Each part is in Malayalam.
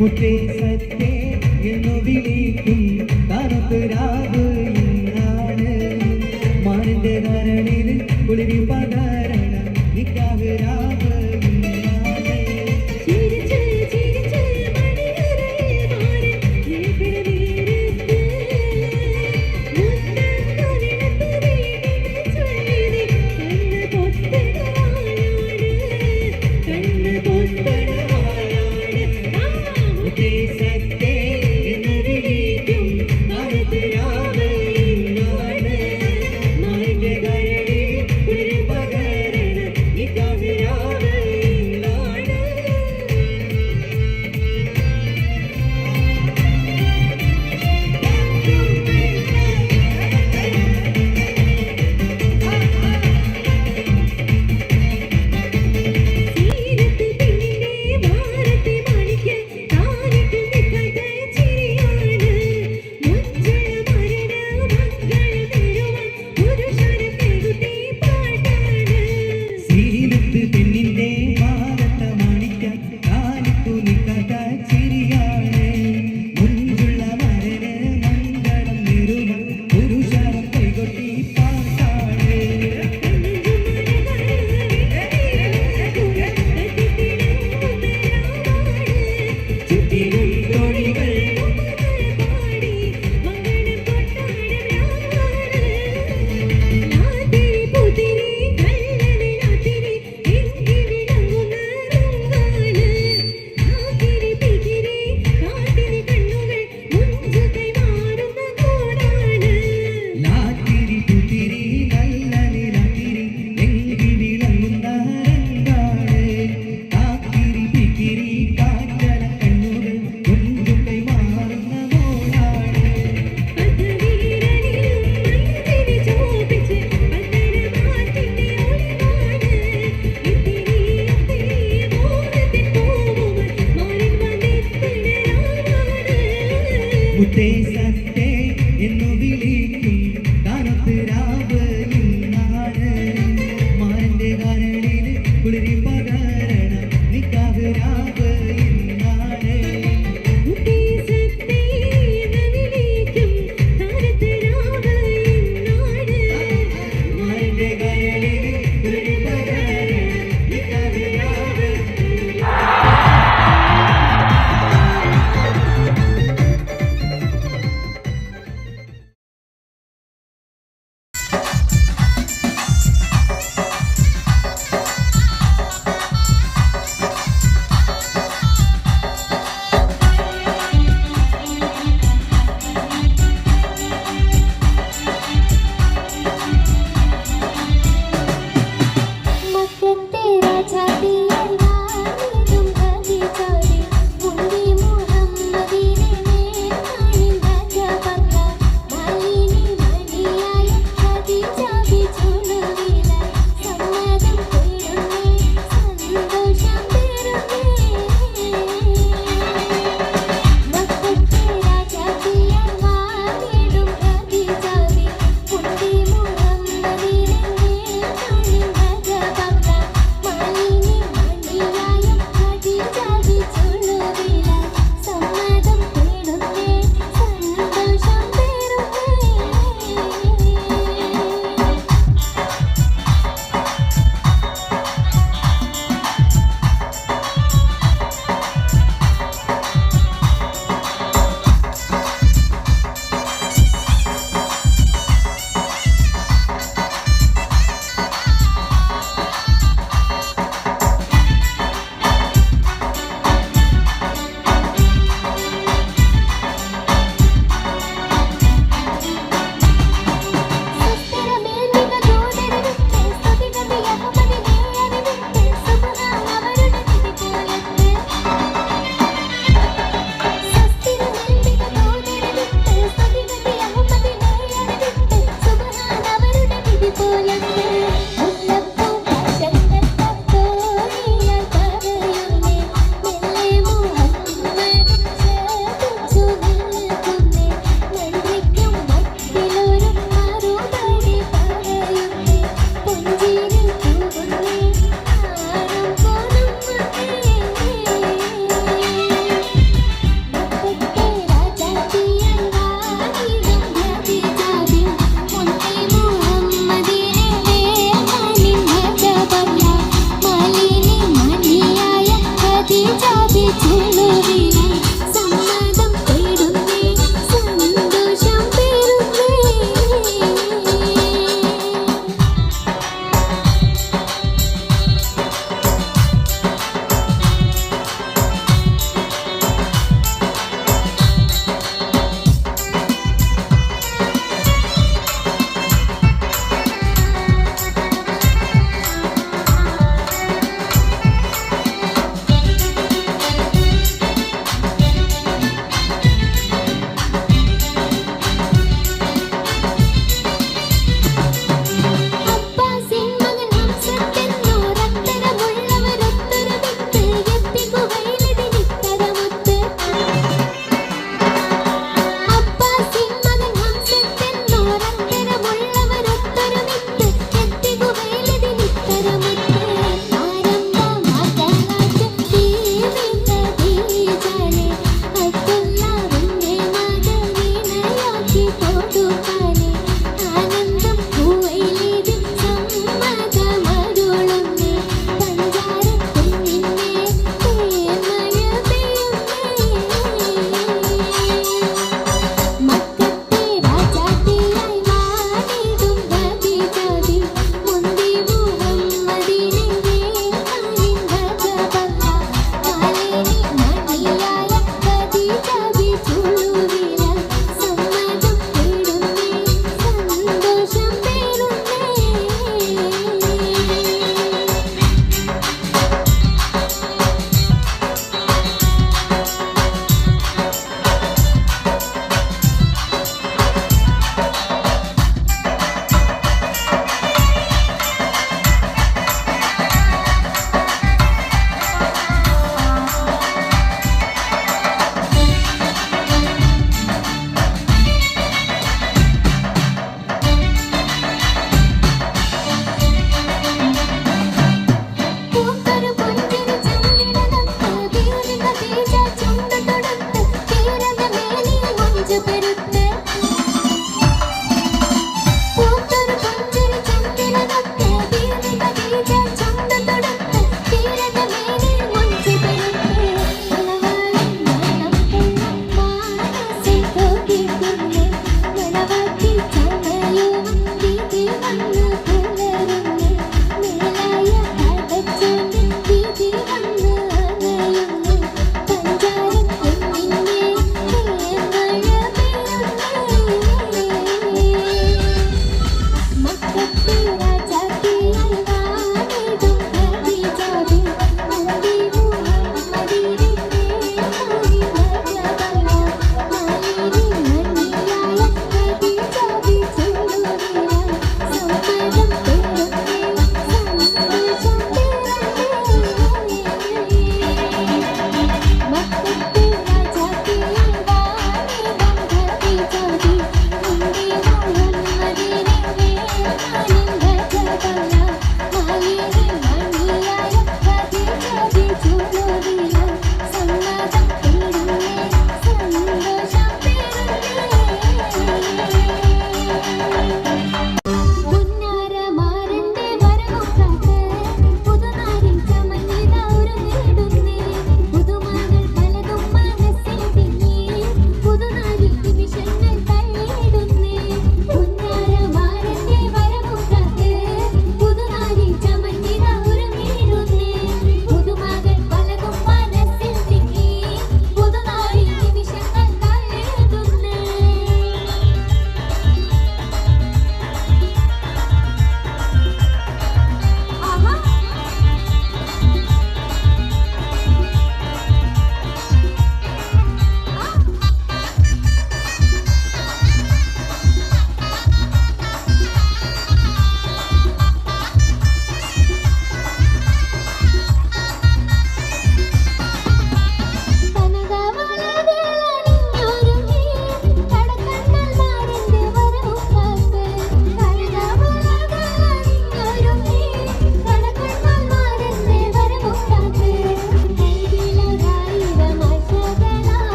മുത്തേ സത്തേ എന്നു വിളിക്കും തണുത്ത് രാവ് ഇന്നാണ് മാറിന്റെ ധരണിൽ കുളിരി പകരണ നിക്കാഹ് രാവ് പകരണ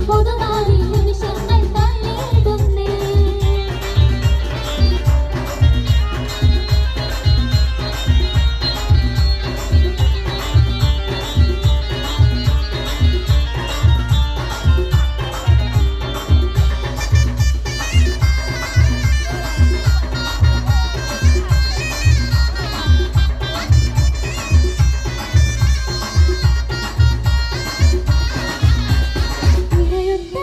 പുതുനാടി നിമിഷങ്ങൾ തള്ളിയിടുന്നേ ഇഴയുന്ന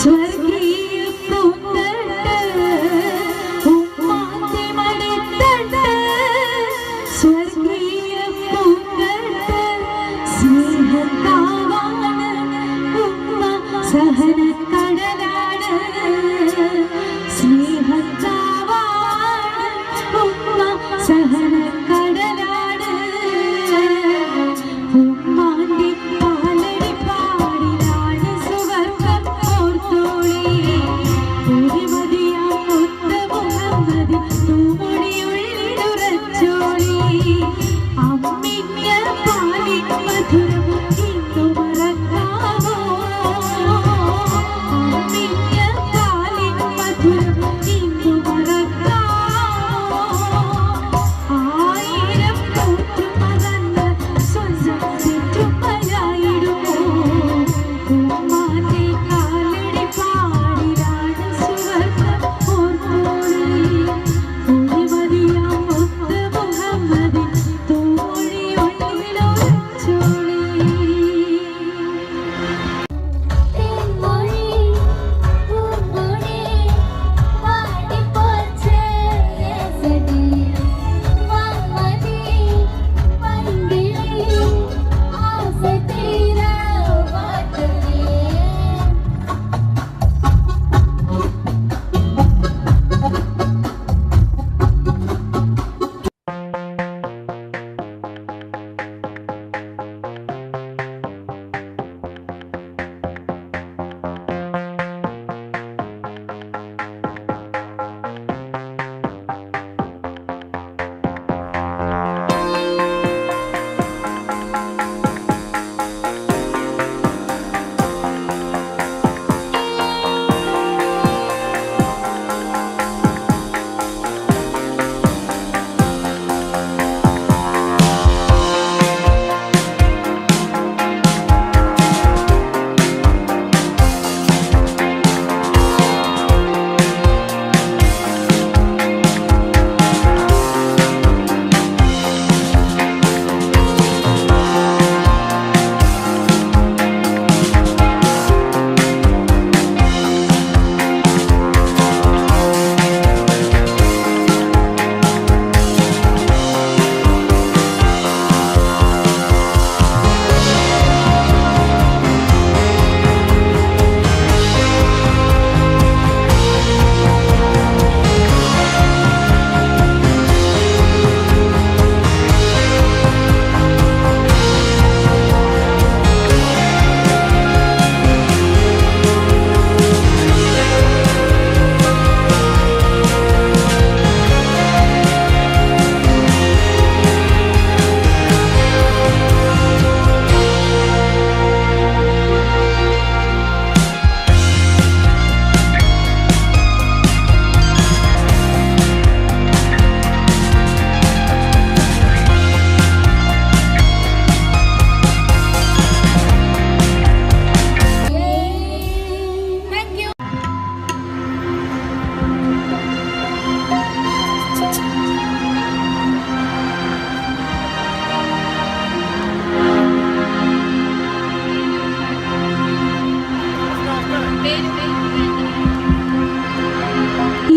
സ്വർഗീയ പൂന്തട്ട് ഉമ്മാന്റെ മടിത്തട്ട് സ്വർഗീയ പൂന്തട്ട് സ്നേഹത്താവാണ് ഉമ്മ സഹനക്കടലാണ് സ്നേഹത്താവാണ് ഉമ്മ സഹനക്കടലാണ് ഉമ്മാന്റെ പാലടി പാടിലാണ് സുവർഗം ഓർത്തോളി ഒരുമതിയാം മുത്ത മുഹമ്മദ് തൂമൊഴിയുള്ളിലുറച്ചോളി അമ്മിഞ്ഞ പാലിൻ മധുരം ഇന്നു മറക്കാമോ അമ്മിഞ്ഞ പാലിൻ മധുരം ഇന്നു മറക്കാമോ ആയിരം കൂട്ടുമകന്ന് സ്വന്തം ചുറ്റുമലായിടുമോ ഉമ്മാന്റെ കാലടി പാടിലാണ് സുവർഗം ഓർത്തോളി ഒരുമതിയാം മുത്ത മുഹമ്മദിൻ തൂമൊഴിയുള്ളിലുറച്ചോളി തെന്മൊഴി പൂങ്കൊടി വാടിപ്പോച്ചേ സടി വാമതി പൈങ്കിളി ആസതീര വാട്ടലേ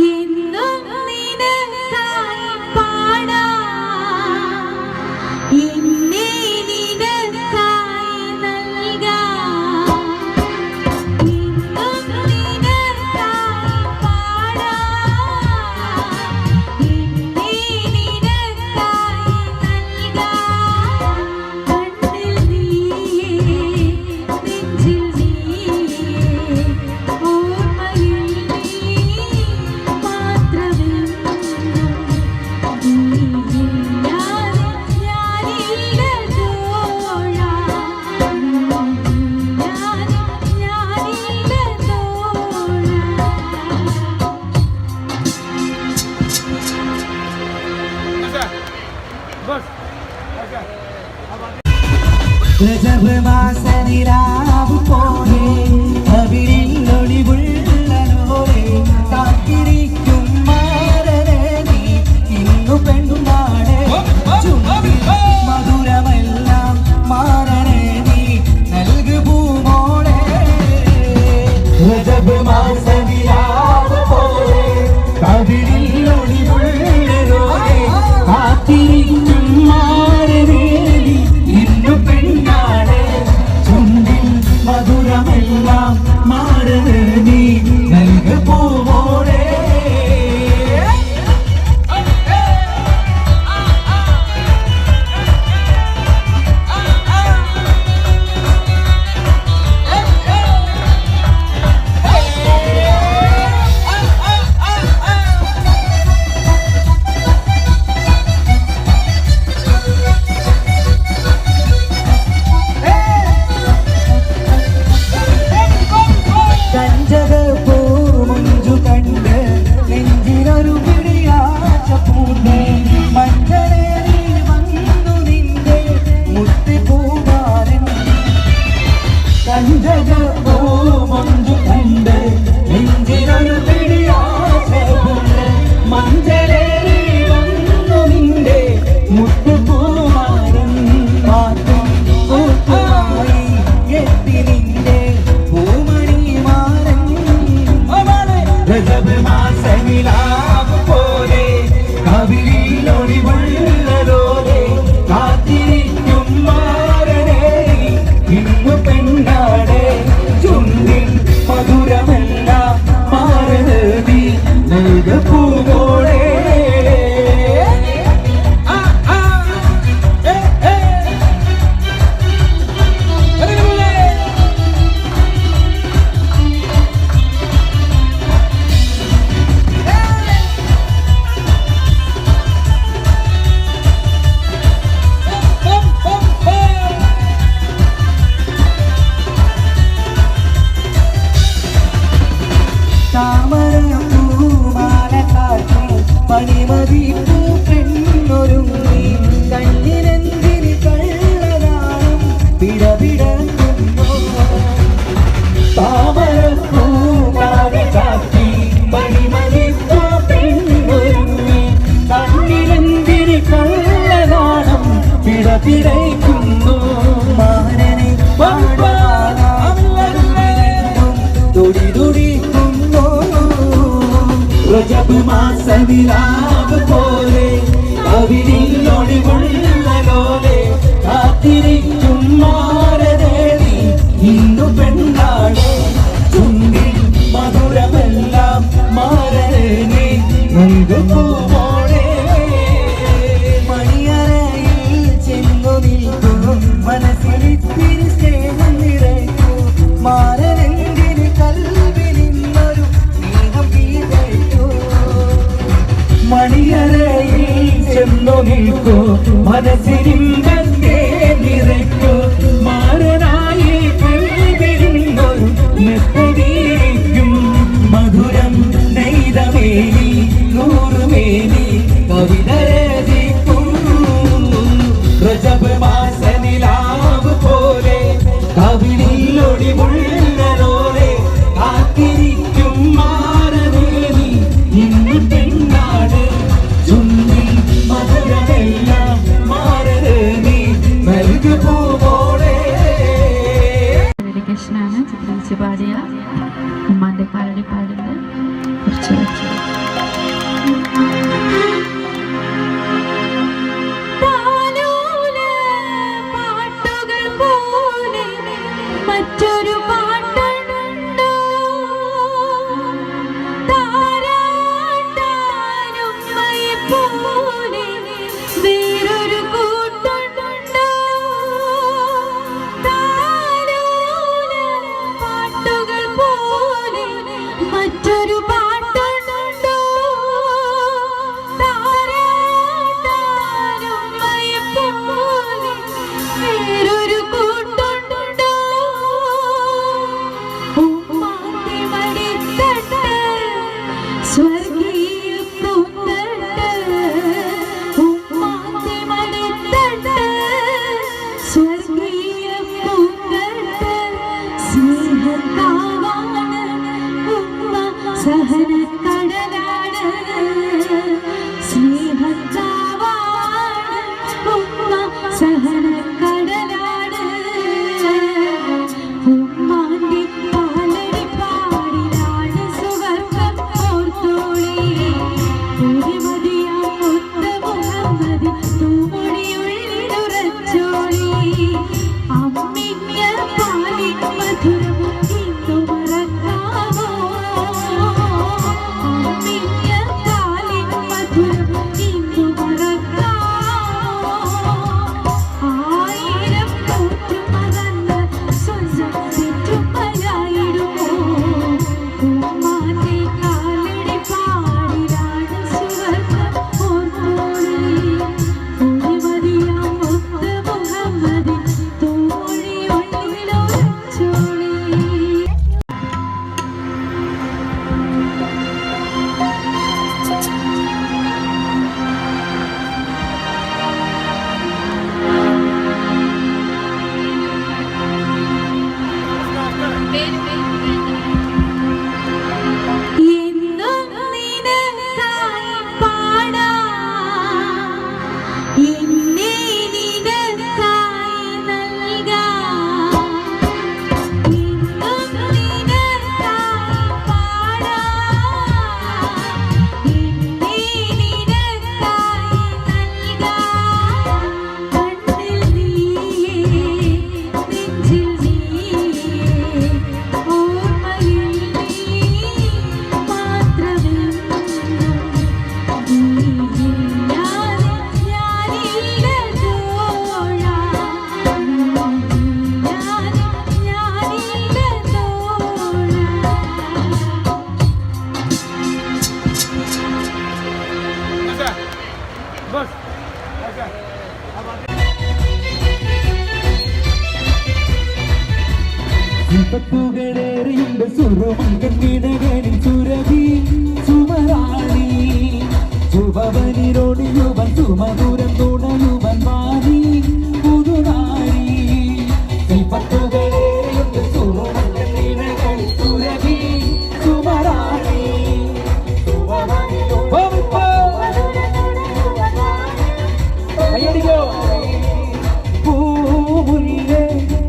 എന്നും നിനക്കായി പാടാം എന്നെ നിനക്കായി നൽകാം എന്നും നിനക്കായി പാടാം എന്നെ നിനക്കായി നൽകാം കണ്ണിൽ നീയേ നെഞ്ചിൽ നീയേ ഓർമ്മയിൽ നീ മാത്രമെന്നും നീയില്ലാതെ ഞാനില്ല തോഴാ നീയില്ലാതെ ഞാനില്ല തോഴാ രജബ് മാസനിലാവ് പോലെ അവിരിൽ ഒളിവുള്ള നോരെ കാത്തിരിക്കും മാരനെ നീ ഇന്നു പെണ്ണുമാണ് ചുണ്ടിൽ മധുരമെല്ലാം മാറനെ നീ നൽകു പൂമോളെ രജബ് എല്ലാം മാറന് നീ നൽക പൂവോടെ മാസനിലാവ് പോലെ കവിളിലൊളിവുള്ളലോലെ കാത്തിരിക്കും മാരദേവി ഇന്നു പെണ്ണാണ് ചുണ്ടിൽ മധുരമെല്ലാം മാരനെ നൽകുമോളെ മണിയറയിൽ ചെന്നു നിൽക്കും മനസ്സിലിത്തിരി സ്നേഹം നിറയ്ക്കൂ മാരനെന്തിന് കൽവിലിന്നൊരു സ്നേഹം വീതയ്ക്കൂ മണിയറയിൽ ചെന്നു നിൽക്കൂ മനസ്സിരിമ്പത്തെ നിറയ്ക്കൂ മാരനായി കൽവിലിന്നൊരു മെത്തടിയിരിക്കും മധുരം നെയ്തമേനി നൂറുമേനി കവിത രചിക്കും രജബ് മാസനിലാവ് പോലെ കവിളിലൊളിവുള്ളലോലെ കാത്തിരിക്കും മാരനേനി ഇന്ന് പെണ്ണാട് ചുണ്ടിൽ മധുരമെല്ലാം മാരനേനി നൽകു പോവോടെ. കൃഷ്ണാണ് ചിത്രിച്ച് പാടിയ ഉമ്മാന്റെ പാരടി പാടിന്റെ കുറച്ച് വെച്ചു പാട്ടുകൾ പോലെ മറ്റൊരു പാട്ടുണ്ടോ താരാട്ടാനും പോലെ വേറൊരു കൂട്ടുണ്ടോ പാട്ടുകൾ പോലെ മറ്റൊരു പാട്ടുണ്ടോ താരാട്ടാനും പോലെ വേറൊരു കൂട്ടുണ്ടോ ഉമ്മാന്റെ മടിത്തട്ട് സ്വർഗീയ പൂന്തട്ട് ഉമ്മാന്റെ മടിത്തട്ട് സ്വർഗീയ പൂന്തട്ട് സ്നേഹത്താവാണ് ഉമ്മ സഹനക്കടലാണ് സ്നേഹത്താവാണ് ഉമ്മ സഹനക്കടലാണ് ഉമ്മാന്റെ പാലടി പാടിലാണ് സുവർഗം ഓർത്തോളി ഒരുമതിയാ മുത്ത് മുഹമ്മദ് തൂമൊഴിയുള്ളിലുറച്ചോളി അമ്മിഞ്ഞ പാലിൻ മധുരം വിപത്തുകളേറിയുണ്ട് സുരമങ്കണിടകളിൽ സുരഭി സുമരാണി സുഭവനിരോട് യുവൻ സുമധുരം തുണയുവൻ വാണി പുതുനാരി വിപത്തുകളേറിയുണ്ട് സുരമങ്കണിടകളിൽ സുരഭി സുമരാണി കയ്യടിക്കോ പൂമുല്ലേ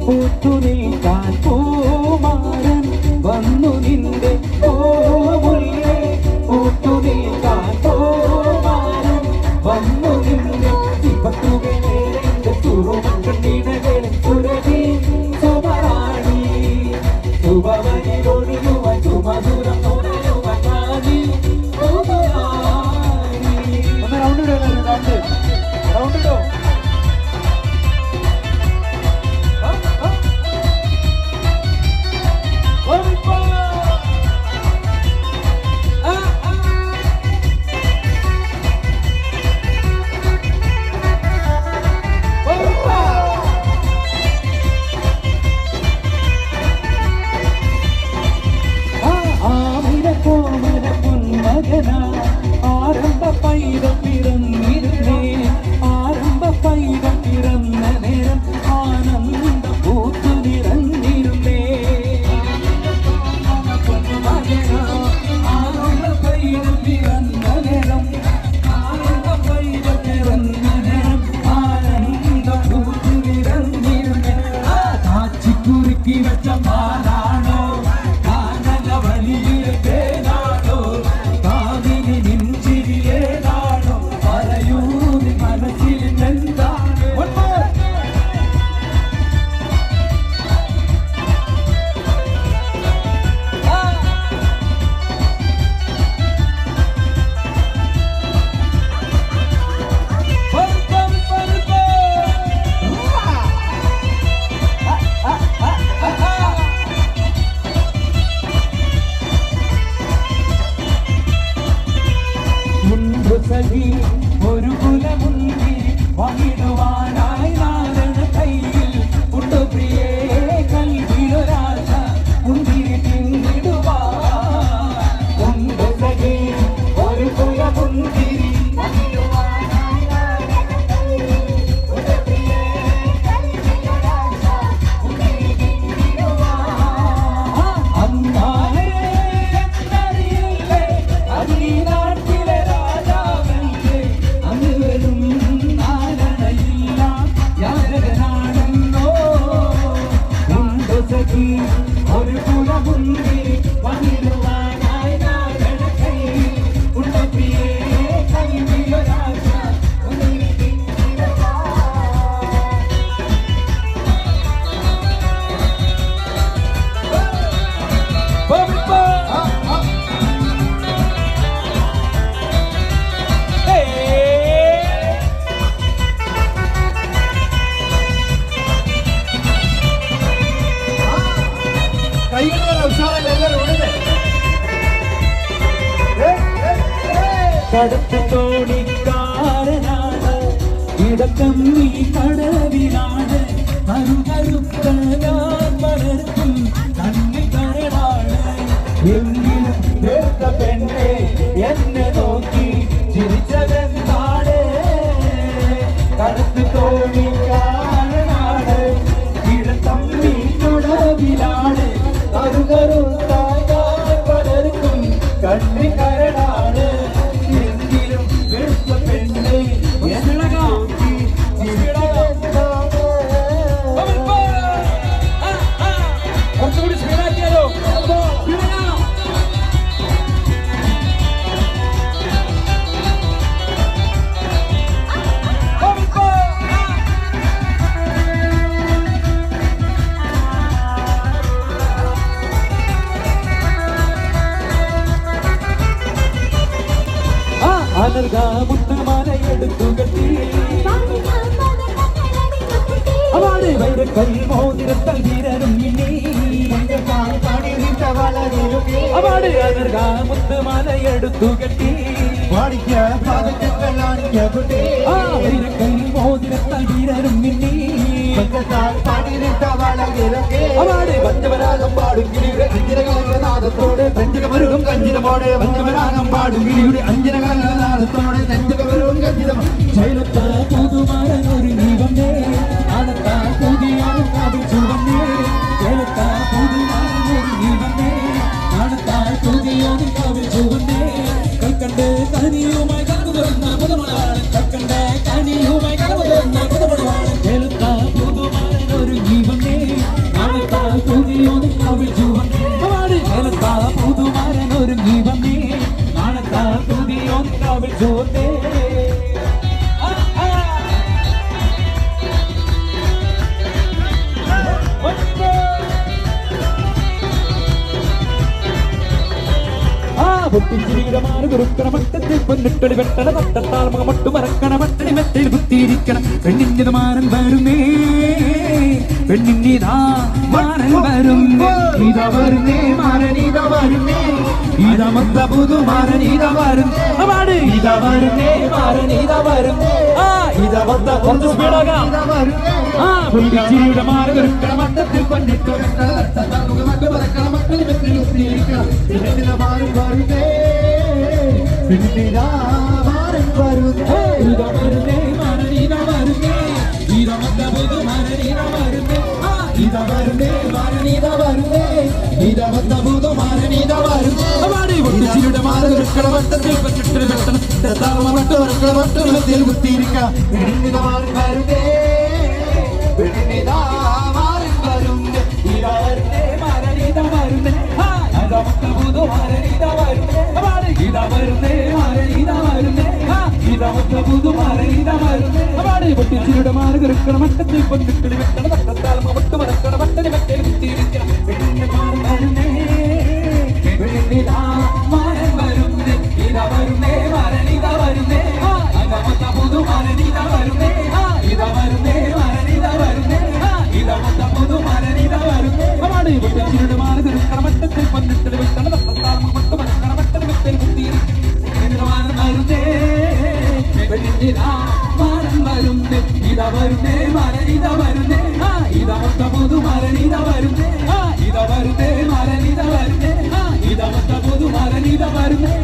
പൂത്തുനിൽക്കാൻ പൂമാരൻ വന്നു നിന്റെ പൂമുല്ലേ പൂത്തുനിൽക്കാൻ പൂമാരൻ വന്നു നിന്റെ വിപത്തുകളേറിന്റെ സുറുമങ്കണ്ണിടകളിൽ സുരഭി സുമരാണി സുഭവനിലൊഴിയുവാൻ സുമധുരം തുണയുവാൻ വാണി പുതുനാരി. ഒന്ന് റൗണ്ട് ഇടോ ആരംഭ പൈതം പിറന്നിരുന്നേ ആരംഭ പൈതം പിറന്ന നേരം ആനന്ദ പൂത്തു നിറഞ്ഞിരുന്നേ ആരംഭ പൈതം പിറന്ന നേരം ആരംഭ പൈതം പിറന്ന നേരം ആനന്ദ പൂത്തു നിറഞ്ഞിരുന്നേ കാച്ചിക്കുറുക്കി വെച്ച പാലാണോ കാനല വലിയ തേനാണോ ഒരു കുലമുന്തി വഹിടുവാനായി നാരണ കയ്യിൽ ഉണ്ടു പ്രിയേ കൽവിലൊരാശ മുന്തിരി പിന്നിടുവാൻ ഉണ്ട് സഖി ഒരു കുലമുന്തിരി വഹിടുവാനായി നാരണ കയ്യിൽ ഉണ്ടു പ്രിയേ കൽവിലൊരാശ മുന്തിരി പിന്നിടുവാൻ അന്നാലേ എന്നറിയില്ലേ അതിനാട്ടിലെ ഒരു കുലമുന്തിരി വന്നിടുവാനായി നാരണ കയ്യിൽ ഉണ്ട പ്രിയേ കൽവിലൊരാശ മുന്തിരി പിന്നിടുവാൻ. കടത്ത് തോണിക്കാരനാണ് ഇടക്കം നീ കടവിലാണ് കരുകരുക്കാൻ വളർത്തും കണ്ണിൽ കരടാണ് എങ്കിലും വേർത്ത പെണ്ണെ എന്നെ നോക്കി ചിരിച്ചതെന്താണ് കടത്ത് തോണിക്കാരനാണ് ഇടക്കം നീ കടവിലാണ് മുത്തുമാലയെടുത്തു കെട്ടി അവാട് വൈരക്കൽ മോതിരത്തൽ വീരരും അവാട് മുത്തുമാലയെടുത്തു കെട്ടി വൈരക്കൽ മോതിരത്തൽ വീരരും അവാട് പഞ്ചവരാഗം പാടും കിളിയുടെ അഞ്ചിരകാലനാഥത്തോടെ പഞ്ചകമരുകും കഞ്ചിരമോടെ പഞ്ചവരാഗം പാടും കിളിയുടെ അഞ്ചിരകാലനാഥത്തോടെ പഞ്ചകമരുകും കഞ്ചിരം ശൈലത്ത പുതുമാരൻ ഒരു ജീവനേ ആനത്ത പുതിയാണ് കാവിൽ ചുവന്നേ ശൈലത്ത പുതുമാരൻ ഒരു ജീവനേ ആനത്ത പുതിയാണ് കാവിൽ ചുവന്നേ കൽക്കണ്ട് കനിയുമായി കടന്നു തുറന്ന പുതുമണവാണ് കൽക്കണ്ട് കനിയുമായി കടന്നു തുറന്ന പുതുമണവാണ് ശൈലത്ത പുതുമാരൻ ഒരു ജീവനേ ആനത്ത പുതിയാണ് കാവിൽ ചുവന്നേ ശൈലത്ത പുതുമാരൻ ഒരു ജീവനേ ആനത്ത പുതിയാണ് കാവിൽ ചുവന്നേ പൊട്ടിച്ചിരിയുടെ കുറുക്കണ മട്ടത്തിൽ പൊന്നിട്ടൊളി വെട്ടണ പട്ടത്താൽ മട്ടു മറക്കണ മട്ടണി മെത്തയിൽ കുത്തിയിരിക്കണം പെണ്ണിന്റെ മാരൻ വരുന്നേ പെണ്ണിന്നിതാ മാരൻ വരുന്നേ ഇതാ വരുന്നേ മാരൻ ഇതാ വരുന്നേ ഇതാ മൊത്ത പുതുമാരൻ ഇതാ വരുന്നേ ഇതാ വരുന്നേ മാരൻ ഇതാ വരുന്നേ ഇതാ മൊത്ത കുറച്ച് സ്പീഡാകാം പൊട്ടിച്ചിരിയുടെ മാരൻ കുറുക്കണ മട്ടത്തിൽ പൊന്നിട്ടൊളി മട്ടു മറക്കണ മട്ടണി മെത്തയിൽ കുത്തിയിരിക്കണം പെണ്ണിന്റെ മാരൻ വരുന്നേ ഇതാ വരുന്നേ ഇതാ വരുന്നേ മാരൻ ഇതാ വരുന്നേ ഇതാ മൊത്ത പുതുമാരൻ ഇതാ വരുന്നേ ഇതാ വരുന്നേ മാരൻ ഇതാ വരുന്നേ ഇതാ മൊത്ത പുതുമാരൻ ഇതാ വരുന്നേ പൊട്ടിച്ചിരിയുടെ മാരൻ കുറുക്കണ മട്ടത്തിൽ പൊന്നിട്ടൊളി വെട്ടണം മട്ടു മറക്കണ മട്ടണി മെത്തയിൽ കുത്തിയിരിക്കണം പെണ്ണിന്റെ മാരൻ വരുന്നേ പെണ്ണിനിതാ മാരൻ വരുന്നേ ഇതാ വരുന്നേ മാരൻ ഇതാ വരുന്നേ ഇതാ മൊത്ത പുതുമാരൻ ഇതാ വരുന്നേ ഇതാ വരുന്നേ മാരൻ ഇതാ വരുന്നേ ഇതാ മൊത്ത പുതുമാരൻ ഇതാ വരുന്നേ പൊട്ടിച്ചിരിയുടെ മാരൻ കുറുക്കണ മട്ടത്തിൽ പൊന്നിട്ടൊളി വെട്ടണ തട്ടത്താൽ മട്ടു മറക്കണ മട്ടണി മെത്തയിൽ കുത്തിയിരിക്കണം പെണ്ണിന്റെ മാരൻ വരുന്നേ പെണ്ണിനിതാ മാരൻ വരുന്നേ ഇതാ വരുന്നേ മാരൻ ഇതാ വരുന്നേ ഇതാ മൊത്ത പുതുമാരൻ ഇതാ വരുന്നേ ഇതാ വരുന്നേ മാരൻ ഇതാ വരുന്നേ ഇതാ മൊത്ത പുതുമാരൻ ഇതാ വരുന്നേ പൊട്ടിച്ചിരിയുടെ മാരൻ കുറുക്കണ മട്ടത്തിൽ പൊന്നിട്ടൊളി വെട്ടണ തട്ടത്താൽ മട്ടു മറക്കണ മട്ടണി മെത്തയിൽ കുത്തിയിരിക്കണം മാരൻ വരുന്നേ പെണ്ണിനിതാ മാരൻ വരുന്നേ ഇതാ വരുന്നേ മാരൻ ഇതാ വരുന്നേ ഇതാ മൊത്ത പുതുമാരൻ ഇതാ വരുന്നേ ഇതാ വരുന്നേ മാരൻ ഇതാ വരുന്നേ ഇതാ മൊത്ത പുതുമാരൻ ഇതാ വരുന്നേ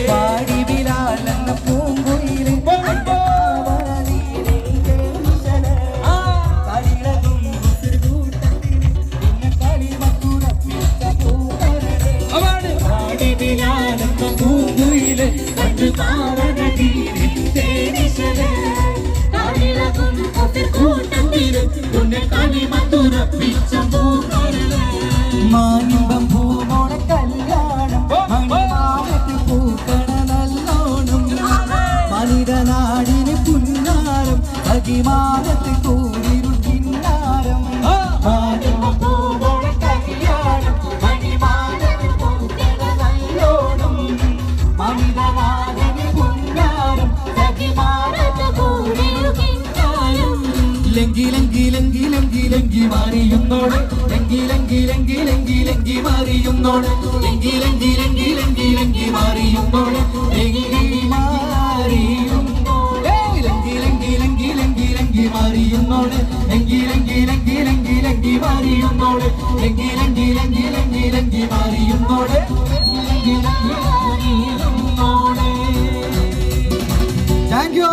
പാടിവിലാലെന്ന പൂങ്കുയിലിൻ മാനിമ്പം പൂമോണ കല്യാണം മണിമാനത്ത് പൂക്കണ നല്ലോണം മനിതനാടിന് പുന്നാരം അകിമാനത്ത് കൂരിരുൾ കിന്നാരം മാനിമ്പം പൂമോണ കല്യാണം മണിമാനത്ത് പൂക്കണ നല്ലോണം മനിതനാടിന് പുന്നാരം അകിമാനത്ത് കൂരിരുൾ കിന്നാരം ലങ്കി ലങ്കി ലങ്കി ലങ്കി ലങ്കി മാറിയുന്നോളെ ലങ്കി ലങ്കി ലങ്കി ലങ്കി ലങ്കി മാറിയുന്നോളെ ലങ്കി ലങ്കി ലങ്കി ലങ്കി ലങ്കി മാറിയുന്നോളെ ലങ്കി മാറിയുന്നോളെ ലങ്കി ലങ്കി ലങ്കി ലങ്കി ലങ്കി മാറിയുന്നോളെ ലങ്കി ലങ്കി ലങ്കി ലങ്കി ലങ്കി മാറിയുന്നോളെ ലങ്കി ലങ്കി ലങ്കി ലങ്കി ലങ്കി മാറിയുന്നോളെ ലങ്കി ലങ്കി മാറിയുന്നോളെ. Thank you.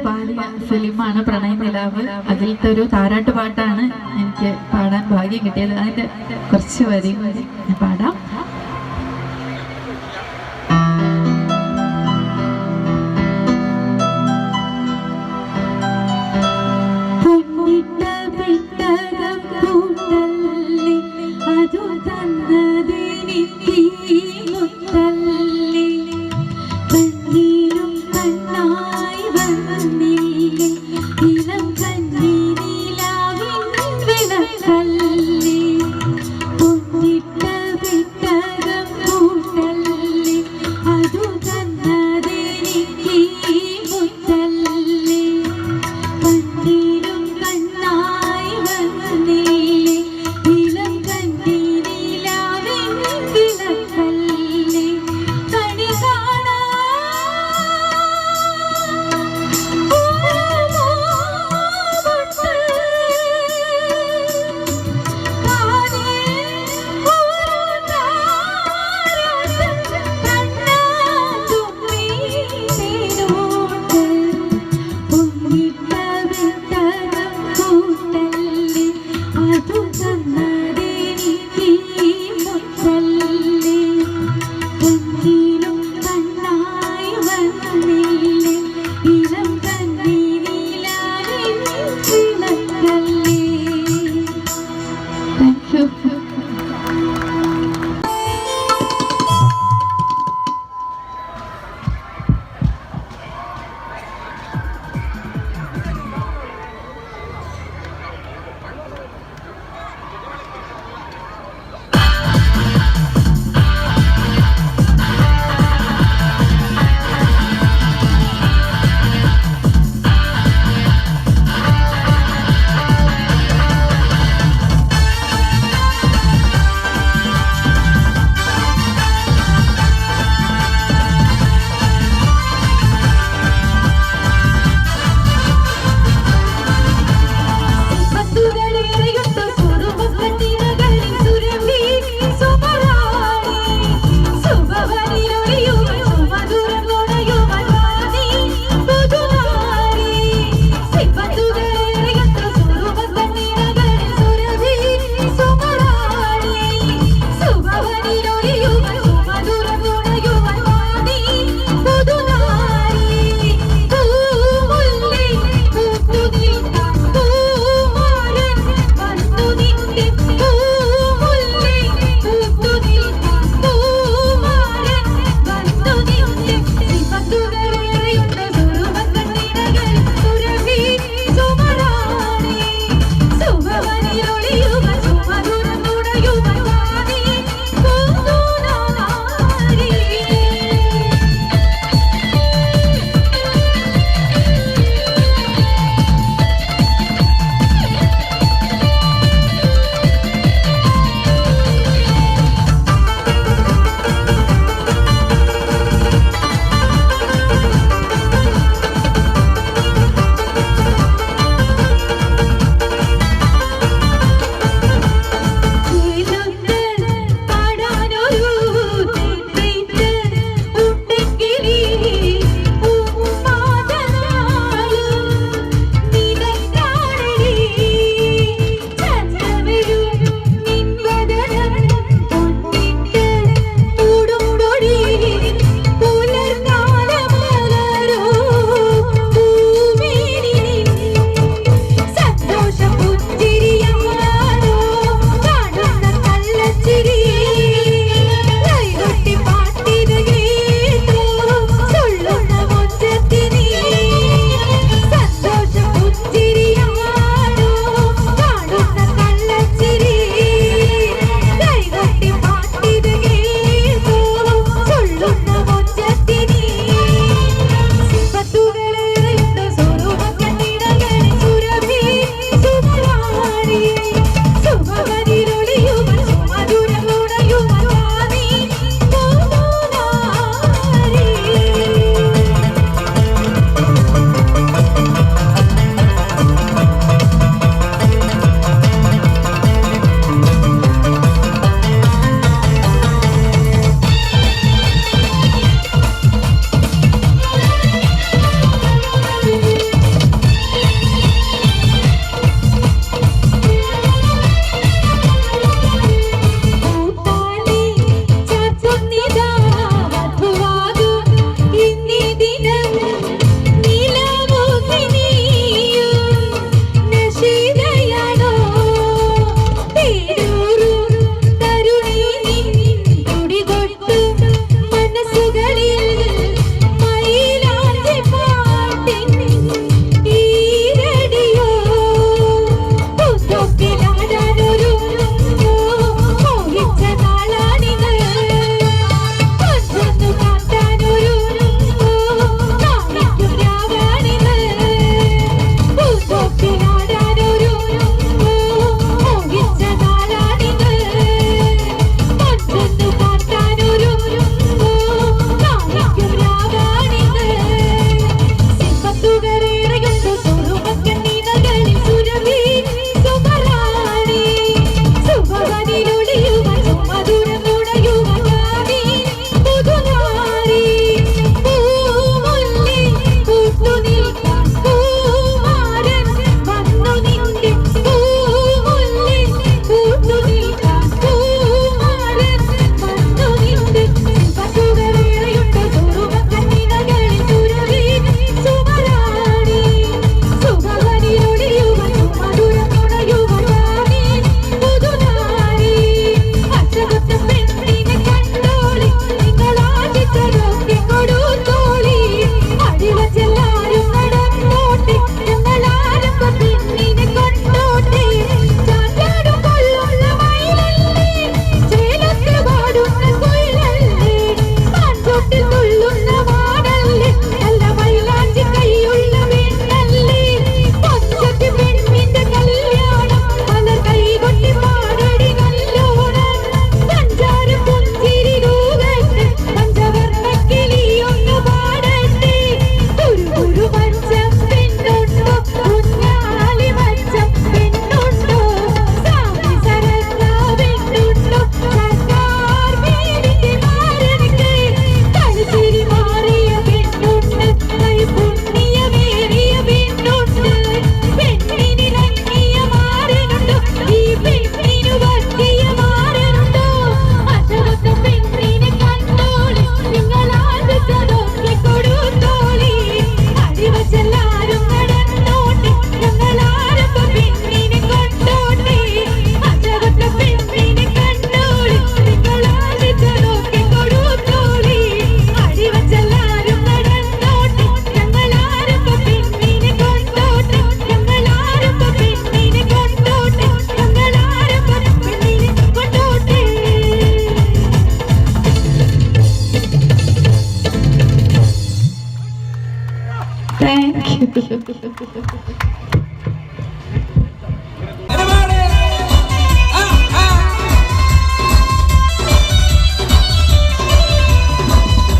പാടിയ ഫിലിമാണ് പ്രണയ നിലാവ്. അതിലത്തെ ഒരു താരാട്ട് പാട്ടാണ് എനിക്ക് എനിക്ക് പാടാൻ ഭാഗ്യം കിട്ടിയത്. അതിൻ്റെ കുറച്ച് വരി ഞാൻ പാടാം.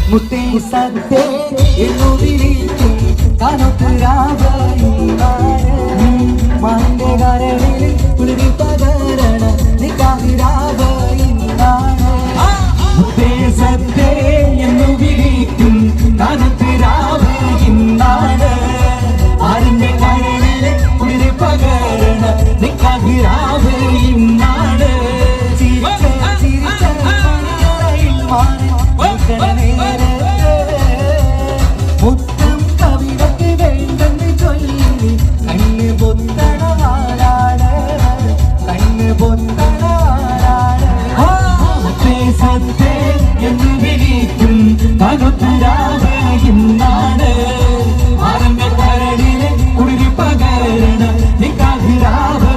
മുത്തേ സത്തേ എന്നു വിളിക്കും കനത്തുരാവയിന്നാണ് മാന്റെ കരളിൽ കുളിരി പകരണ നിക്കാഹിരാവയിന്നാണ് മുത്തേ സത്തേ എന്നു വിളിക്കും കനത്തുരാവയിന്നാണ് ആരിന്റെ കരളിൽ കുളിരി പകരണ നിക്കാഹിരാവയിന്നാണ് മുത്തം കവിടക്ക് വേണ്ടെന്ന് ചൊല്ലി കണ്ണ് പൊന്തണവാളാണ് കണ്ണ് പൊന്തണവാളാണ് സത്തേ എന്ന് വിളിക്കും കനത്തുരാവയിന്നാണ് ആരംഭ കരടിലെ കുളിരി പകരണ നിക്കാഹിരാവയിന്നാണ്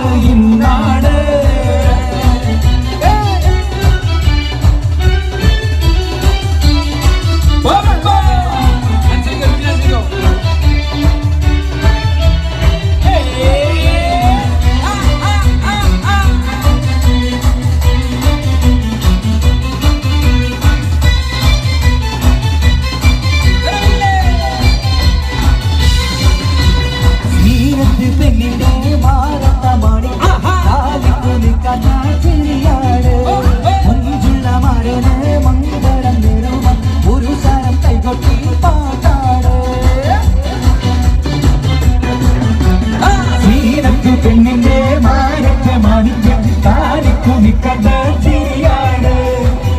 പെണ്ണിന്റെ മാനത്തെ മാണിക്യം താരിക്കുമിക്കഥ ചിരിയാണ്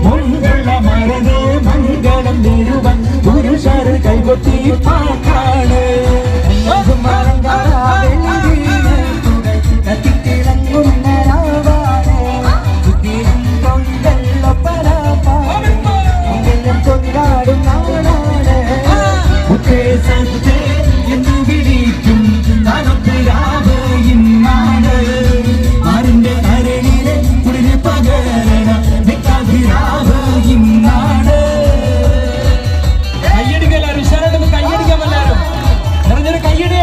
മുൻകുള്ള മരത് മംഗളം നേരുവൻ പുരുഷർ കൈകൊട്ടി പാട്ടാണ് കൊണ്ടാടും നാടാണ് ഉത്തേജത്തെ എന്ന് വിളിക്കും കനത്തുരാവയിന്നാണ് ആരിന്റെ കരളിലെ കുളിരി പകരണ നിക്കാഹിരാവയിന്നാണ് കയ്യടിക്കുക എല്ലാവരും ഉഷാറായിട്ടൊന്ന് കയ്യടിക്കാം എല്ലാവരും നിറഞ്ഞൊരു കയ്യടി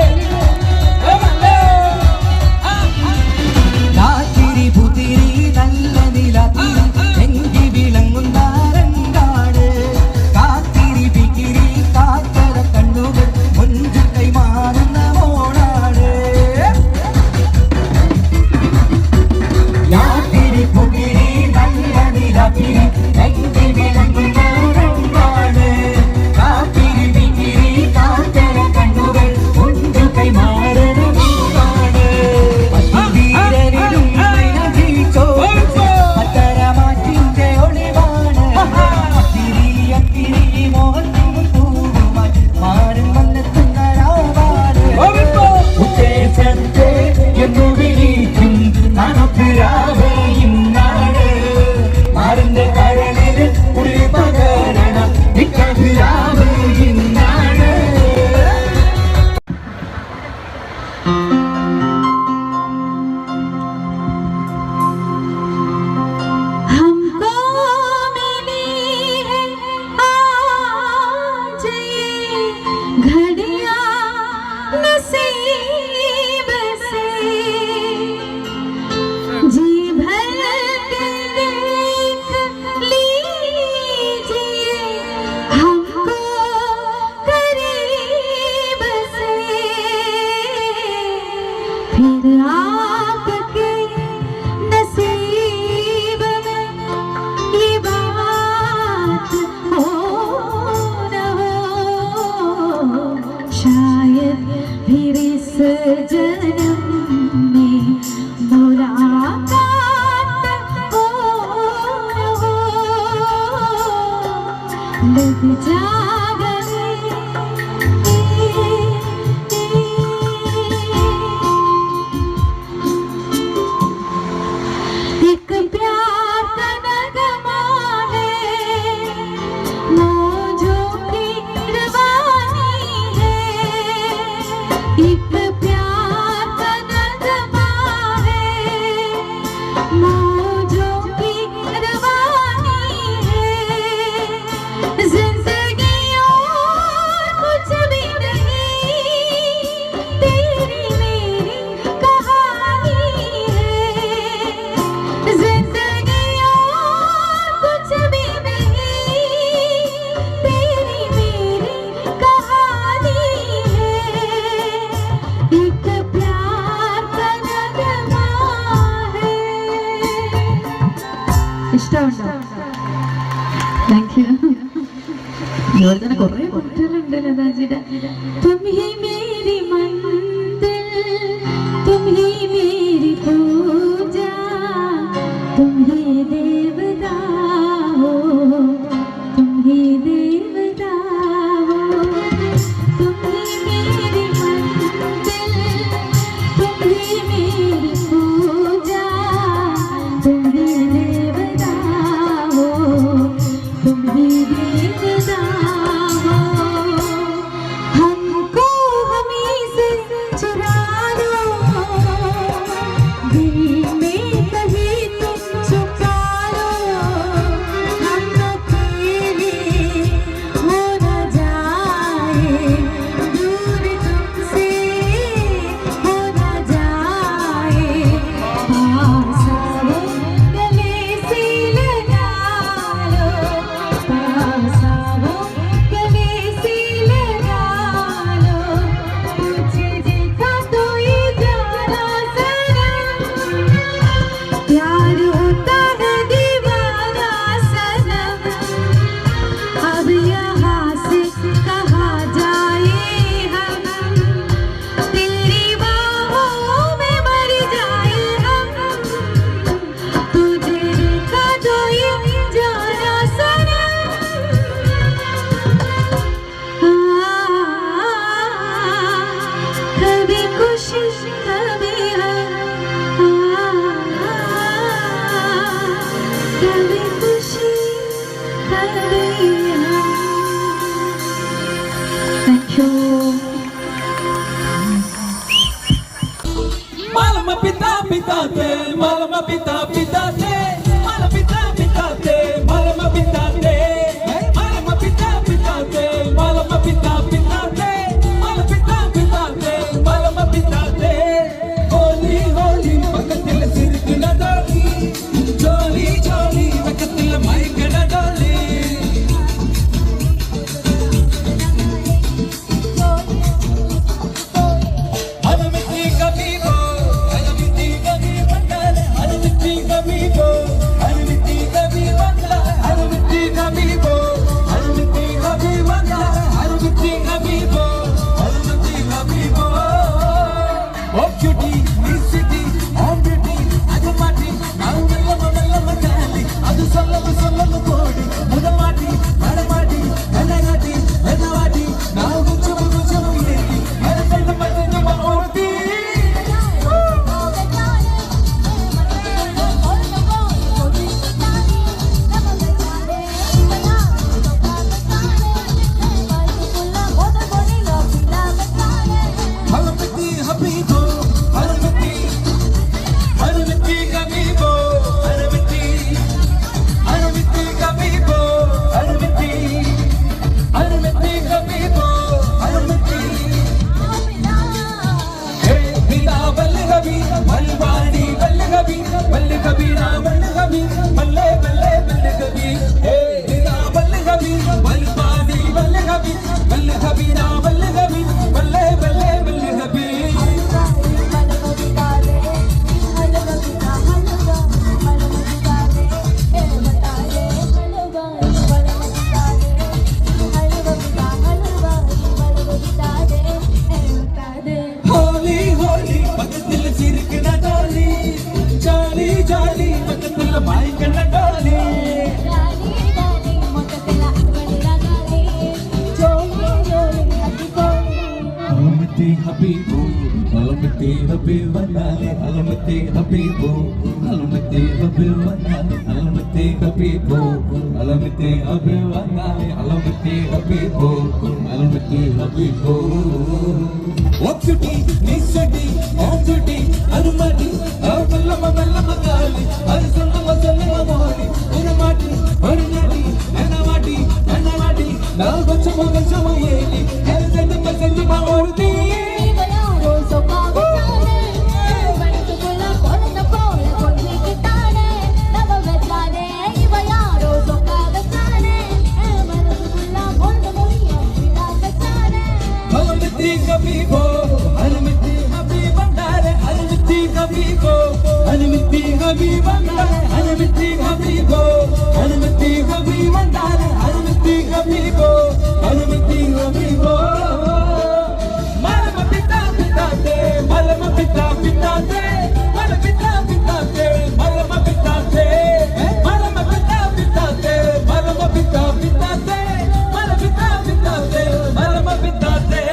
രാത്രി പുതിരി നല്ല നിലാത്തി എങ്കി വിളങ്ങുന്ന രണ്ടാണ് കാത്തിരി പിക്കിരി കാത്തര കണ്ണുകൾ മുഞ്ചു കൈമാറുന്ന മോളാണ് യാത്തിരി പുകിരി നല്ല നിലാത്തിരി എങ്കി വിളങ്ങുന്ന രണ്ടാണ് കാത്തിരി പിക്കിരി കാത്തര കണ്ണുകൾ മുഞ്ചു കൈമാറുന്ന മോളാണ് അത്തരമാറ്റിന്റെ ഒളിവാണ് തിരിയ മോഹനും പൂവുമായി മാറും വന്നെത്തുന്ന രാവാണ് ഉത്തേജത്തെ എന്നു വിളിക്കും കനത്തുരാവയിന്നാണ് ആരിന്റെ കരളിൽ കുളിരി പകരണ നിക്കാഹിരാവയിന്നാണ് जिंदगी ഇഷ്ടമുണ്ടോ? Thank you. ഇതുപോലെ തന്നെ കുറേ കുട്ടികളുണ്ട് ലതാജിയുടെ. തും ഹി മേരി മന്ദിർ, തും ഹി മേരി പൂജ, തും ഹി ദേവതാ ഹോ, തും ഹി ദേവതാ ഹോ, തും ഹി മേരി മന്ദിർ, തും ഹി മേരി പൂജ, തും ഹി ദേവതാ ഹോ, तुम ही देवता हो, हमको हमी से चुरा लो, दिल में कहीं तुम छुपा लो, हम अकेले हो न जाए, दूर तुमसे हो न जाए, पास आओ गले से लगा लो, पास आओ गले से लगा लो, तुझे देखा तो ये जाना सनम, प्यार होता है दीवाना सनम, अब यहाँ से कहाँ जाए हम, तेरी बाहों में मर जाए हम, तुझे देखा तो ये जाना सनम, कभी खुशी कभी कभी खुशी कभी thank you. Malama pita pita te, malama pita pita te, malama pita pita te, malama pita te, malama pita pita te, malama pita pita te, malama pita pita te, malama pita te. Holi holi pakatil sirkna doli, joli joli pakatil maikna doli. Anamiti kabhi bo, anamiti kabhi bandal, anamiti kabhi bo, anamiti kabhi bandal, anamiti kabhi bo, anamiti kabhi bandal, anamiti kabhi bo, anamiti kabhi bo. Oh cutie, Miss City, oh beauty, adu mati, now malla gali, adu sollamu kodi, mudamati, madamati, enagati, enavati, now guchamu yeti, adalla madina maoti. Anamiti habibo, anamiti, anamiti kabibo, anamiti, anamiti kabibo, anamiti, anamiti kabibo, anamiti. Hey, bila balgabi, balwani balgabi, balgabi na balgabi, balle balle balgabi. Hey, bila balgabi, balwani balgabi, balgabi na balgabi, balle balle balgabi. Holy holy pakatil sirkna doli, jali jali pakatil maikna doli. Alamati habibu, alamati habibandale, alamati habibu, alamati habibandale, alamati habibu, alamati habibandale, alamati habibu, alamati habibu. Oh cutie, Miss City, oh beauty, anumati, oh mallama gali, adu sollamu modi, unamati, unati, enavati, enavati, now guchamu yeti, adalla maoti. Anamiti kabibo, anamiti habibandale, anamiti kabibo, anamiti habibandale, anamiti habibo, कभी मंडाल अनुमति कभी को अनुमति कभी को मलम पिता पिता ते मलम पिता पिता ते मल पिता पिता ते मलम पिता ते मलम पिता पिता ते मलम पिता पिता ते मल पिता पिता ते मलम पिता ते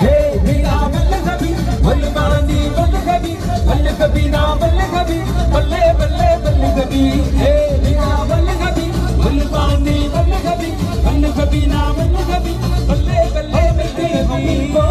हे हीरा बल्ले कभी बल्ले बानी बल्ले कभी ना बल्ले कभी बल्ले बल्ले बल्ले कभी हे हीरा बल्ले कभी बल्ले बानी बल्ले कभी ना बल्ले कभी बल्ले बल्ले बल्ले कभी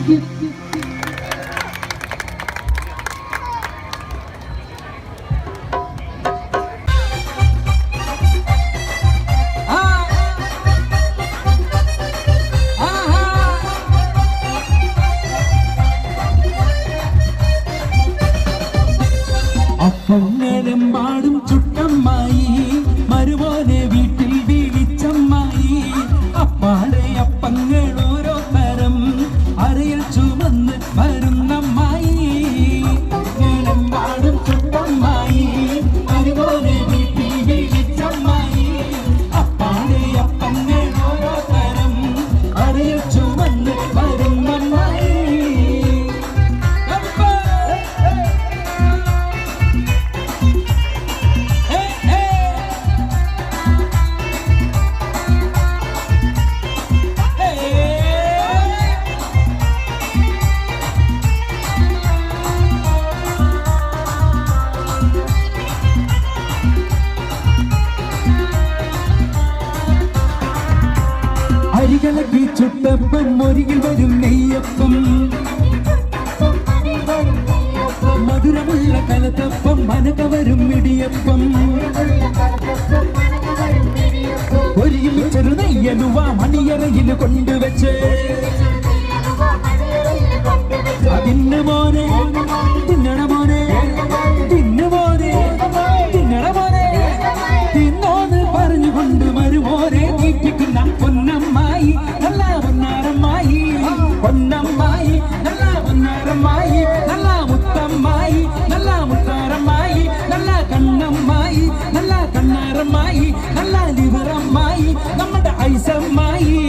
യു. അപ്പങ്ങളെമ്പാടും ചുട്ടമ്മായി മരുമോനെ വീട്ടിൽ വിളിച്ചമ്മായി അപ്പാടെ അപ്പങ്ങൾ ഓരോ തരം അരയിൽ ചുമന്ന് വരുന്നമ്മായി അപ്പങ്ങളെമ്പാടും ചുട്ടമ്മായി മരുമോനെ വീട്ടിൽ വിളിച്ചമ്മായി അപ്പാടെ അപ്പങ്ങൾ ഓരോ തരം അരയിൽ ചുമന്ന് വരുന്നമ്മായി അരികളക്കി ചുട്ടപ്പം ഒരികിൽ വരും നെയ്യപ്പം മധുരമുള്ള കലത്തപ്പം മനക വരും ഇടിയപ്പം ഒരികിൽ ചെറു നെയ്യലുവ മണിയറയിൽ കൊണ്ടുവച്ച് അതിന് മോനെ തിന്നണ മോനെ തിന്നു മോനെ തിന്നണ മോനെ തിന്നോന്ന് പറഞ്ഞുകൊണ്ട് മരുമോനെ തീറ്റിക്കുന്ന പൊന്നമ്മായി നല്ല പൊന്നാരമ്മായി പൊന്നമ്മായി നല്ല പൊന്നാരമ്മായി നല്ല മുത്തമ്മായി നല്ല മുത്താരമ്മായി നല്ല കണ്ണമ്മായി നല്ല കണ്ണാരമ്മായി നല്ല ലിവറമ്മായി നമ്മുടെ ഐസമ്മായി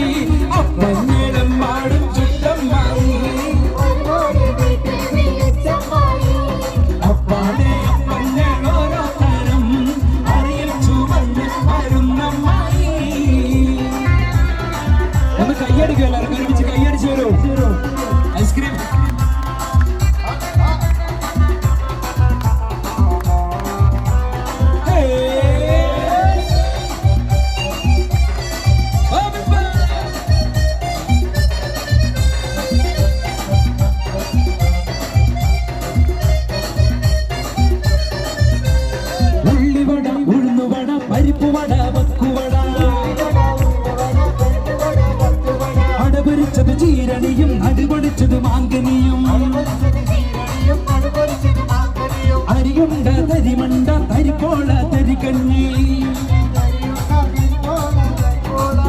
അപ്പങ്ങളും മാടും ചുറ്റമ്മായി അപ്പാടെ അപ്പങ്ങൾ ഓരോ തരം അറിയിൽ ചുവന്ന് വരുന്നമ്മായി ഒന്ന് കയ്യടിക്കുക എല്ലാവരും ഒരുമിച്ച് കയ്യടിച്ചു വരൂ ഐസ്ക്രീം ഉള്ളിവട ഉഴുന്നുവട പരിപ്പുവട വക്കുവട അടപൊരിച്ചത് ചീരണിയും അടുപൊടിച്ചത് മാങ്കനിയും അരിയുണ്ട തരിമണ്ട തരിപ്പോള തരികഞ്ഞി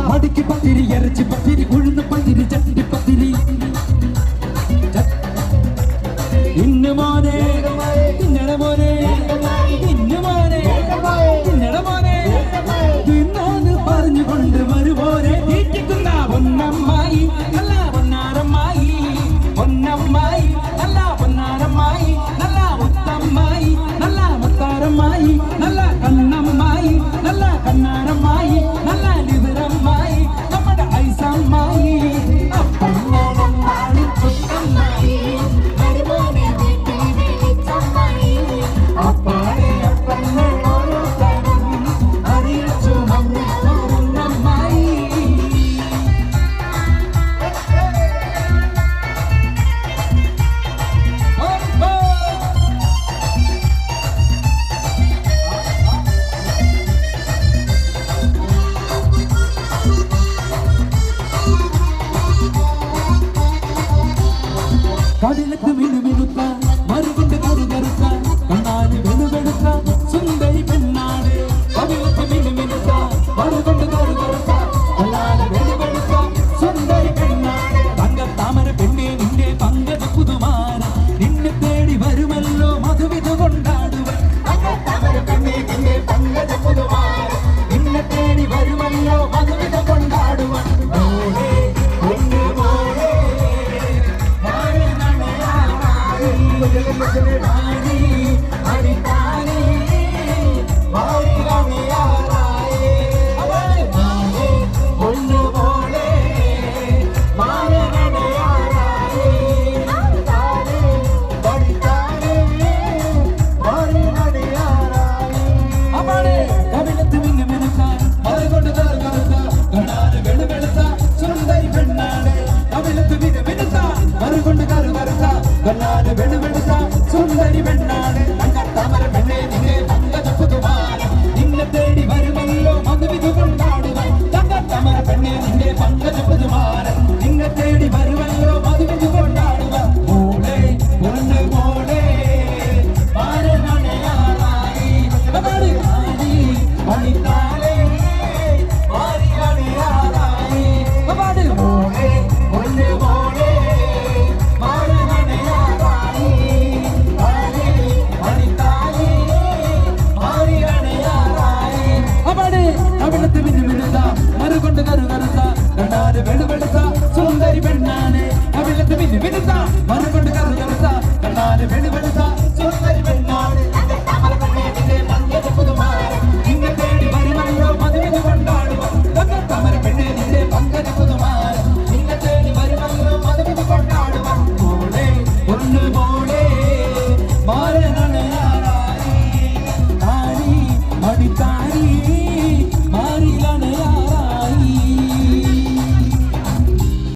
മടിക്ക് പത്തിരി ഇറച്ചി പത്തിരി ഉഴുന്ന് പത്തിരി ചട്ടി പത്തിരി ഇന്ന് മോനെ തിന്നണ മോനെ ഇന്ന് മോനെ തിന്നണ മോനെ തിന്നോന്ന് പറഞ്ഞുകൊണ്ട് മരുമോനെ തീറ്റിക്കുന്ന പൊന്നമ്മായി നല്ല പൊന്നാരമ്മായി പൊന്നമ്മായി നല്ല പൊന്നാരമ്മായി നല്ല മുത്തമ്മായി നല്ല മുത്താരമ്മായി നല്ല കണ്ണമ്മായി നല്ല കണ്ണാരമ്മായി നല്ല ലിവറമ്മായി നമ്മുടെ ഐസമ്മായി അപ്പങ്ങളും ചുട്ടമ്മായി അപ്പാടെ അപ്പങ്ങൾ ഓരോ തരം അറിയിൽ ചുമന്ന് വരുന്നമ്മായി കടലത്ത് മിനുമിനുത്ത മറുകൊണ്ട് കറുകറുത്ത കണ്ണാല് വെളുവെടുത്ത സുന്ദരി പെണ്ണാട് കടലത്ത് മിനുമിനുത്ത മറുകൊണ്ട് കറുകറുത്ത കണ്ണാല് വെളുവെടുത്ത സുന്ദരി പെണ്ണാട് തങ്കത്താമര പെണ്ണെ നിന്റെ പങ്കജ പുതുമാര നിന്നെ തേടി വരുമല്ലോ മധുവിധ കൊണ്ടാടുവൻ തങ്കത്താമര പെണ്ണെ നിന്റെ പങ്കജ പുതുമാര നിന്നെ തേടി വരുമല്ലോ മധുവിധ കൊണ്ടാടുവൻ മോളെ പൊന്നു മോളെ കണ്ണാല് വെളുവെടുത്ത സുന്ദരി പെണ്ണാണ് തങ്കത്താമര പെണ്ണെ നിന്നെ പങ്കജപുതുമാനം നിന്നെ തേടി വരുമല്ലോ മധുവിധു കൊണ്ടാടുവാൻ തങ്കത്താമര പെണ്ണെ നിന്നെ പങ്കജപുതുമാനം നിന്നെ തേടി വരുമല്ലോ മധുവിധു കൊണ്ടാടുവാൻ മോളെ പൊന്നു മോളെ മാരണയാറായി മണിത്താലേ മാറിയാറായി മോളെ പൊന്നു മോളെ മറുകൊണ്ട് കറുകറുത്ത കണ്ണാല് വെളുവെടുത്ത സുന്ദരി പെണ്ണാണ് അവിലത്ത് മിന്നുമിനുത്ത